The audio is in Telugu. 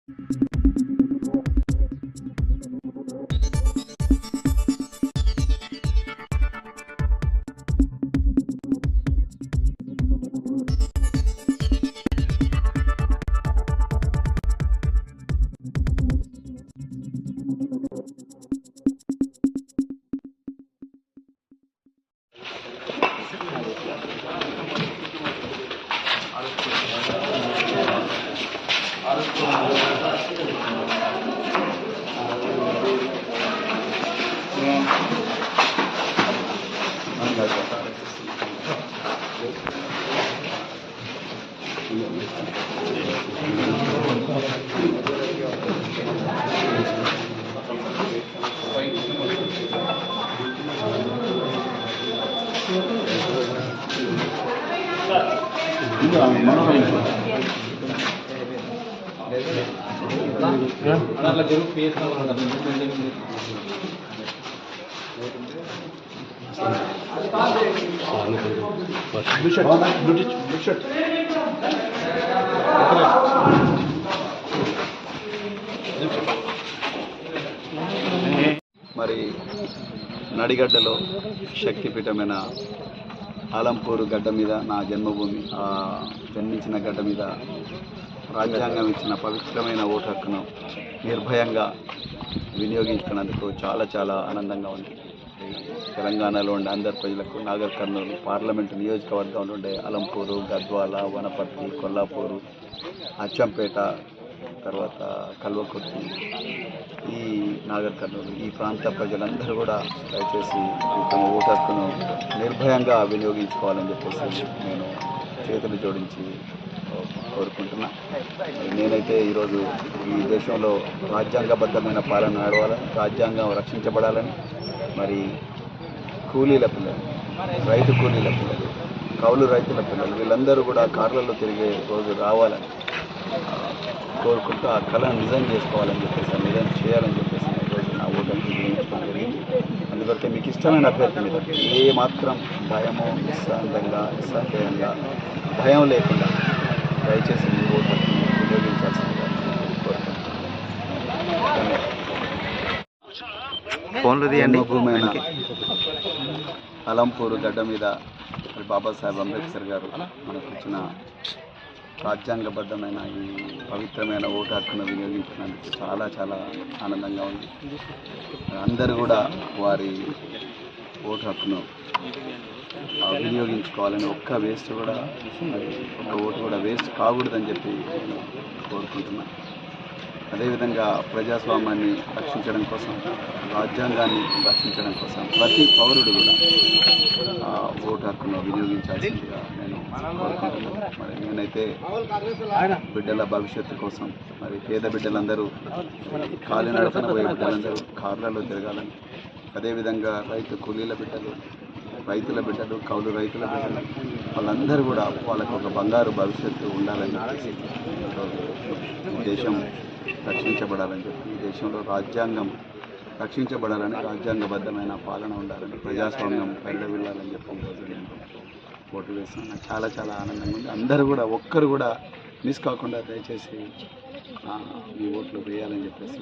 మరి నడిగడ్డలో శక్తిపీఠమైన ఆలంపూరు గడ్డ మీద నా జన్మభూమి జన్మించిన గడ్డ మీద రాజ్యాంగం ఇచ్చిన పవిత్రమైన ఓటు హక్కును నిర్భయంగా వినియోగించుకున్నందుకు చాలా చాలా ఆనందంగా ఉంది. తెలంగాణలో ఉండే అందరి ప్రజలకు నాగర్ కర్నూలు పార్లమెంటు నియోజకవర్గంలో ఉండే అలంపూరు, గద్వాల, వనపర్తి, కొల్లాపూరు, అచ్చంపేట, తర్వాత కల్వకుర్తి, ఈ నాగర్ కర్నూలు ఈ ప్రాంత ప్రజలందరూ కూడా దయచేసి తమ ఓటు హక్కును నిర్భయంగా వినియోగించుకోవాలని చెప్పేసి నేను చేతులు జోడించి కోరుకుంటున్నా. నేనైతే ఈరోజు ఈ దేశంలో రాజ్యాంగబద్ధమైన పాలన నడవాలని, రాజ్యాంగం రక్షించబడాలని, మరి కూలీల పిల్లలు, రైతు కూలీల పిల్లలు, కౌలు రైతుల పిల్లలు వీళ్ళందరూ కూడా కార్లలో తిరిగే రోజు రావాలని కోరుకుంటూ ఆ కళను నిజం చేసుకోవాలని చెప్పేసి, నిజం చేయాలని చెప్పేసి ఈరోజు నా ఓటు వినియోగించుకోవడం జరిగింది. అందుకొరకే మీకు ఇష్టమైన అభ్యర్థి మీద ఏ మాత్రం భయమో నిస్సందేహంగా భయం లేకుండా దయచేసి మీ ఓటు వినియోగించాల్సిందిగా కోరుకుంటున్నాను. భూమైన అలంపూరు గడ్డ మీద బాబాసాహెబ్ అంబేద్కర్ గారు మనకు ఇచ్చిన రాజ్యాంగబద్ధమైన ఈ పవిత్రమైన ఓటు హక్కును వినియోగించినందుకు చాలా చాలా ఆనందంగా ఉంది. అందరూ కూడా వారి ఓటు హక్కును వినియోగించుకోవాలని, ఒక్క ఓటు కూడా వేస్ట్ కాకూడదని చెప్పి నేను కోరుకుంటున్నాను. అదేవిధంగా ప్రజాస్వామ్యాన్ని రక్షించడం కోసం, రాజ్యాంగాన్ని రక్షించడం కోసం ప్రతి పౌరుడు కూడా ఓటు హక్కును వినియోగించాల్సిందిగా నేను కోరుకుంటున్నాను. మరి నేనైతే బిడ్డల భవిష్యత్తు కోసం, మరి పేద బిడ్డలందరూ కాలినడకన పోయే బిడ్డలందరూ కార్లలో తిరగాలని, అదేవిధంగా కూలీల బిడ్డలు, రైతుల బిడ్డలు, కౌలు రైతుల బిడ్డలు వాళ్ళందరూ కూడా వాళ్ళకు ఒక బంగారు భవిష్యత్తు ఉండాలని చెప్పేసి, దేశం రక్షించబడాలని చెప్పి, ఈ దేశంలో రాజ్యాంగం రక్షించబడాలని, రాజ్యాంగబద్ధమైన పాలన ఉండాలని, ప్రజాస్వామ్యం పరిడవిల్లాలని చెప్పి ఈరోజు నేను ఓటు వేస్తాను. నాకు చాలా చాలా ఆనందంగా ఉంది. అందరూ కూడా ఒక్కరు కూడా మిస్ కాకుండా దయచేసి ఈ ఓట్లు వేయాలని చెప్పేసి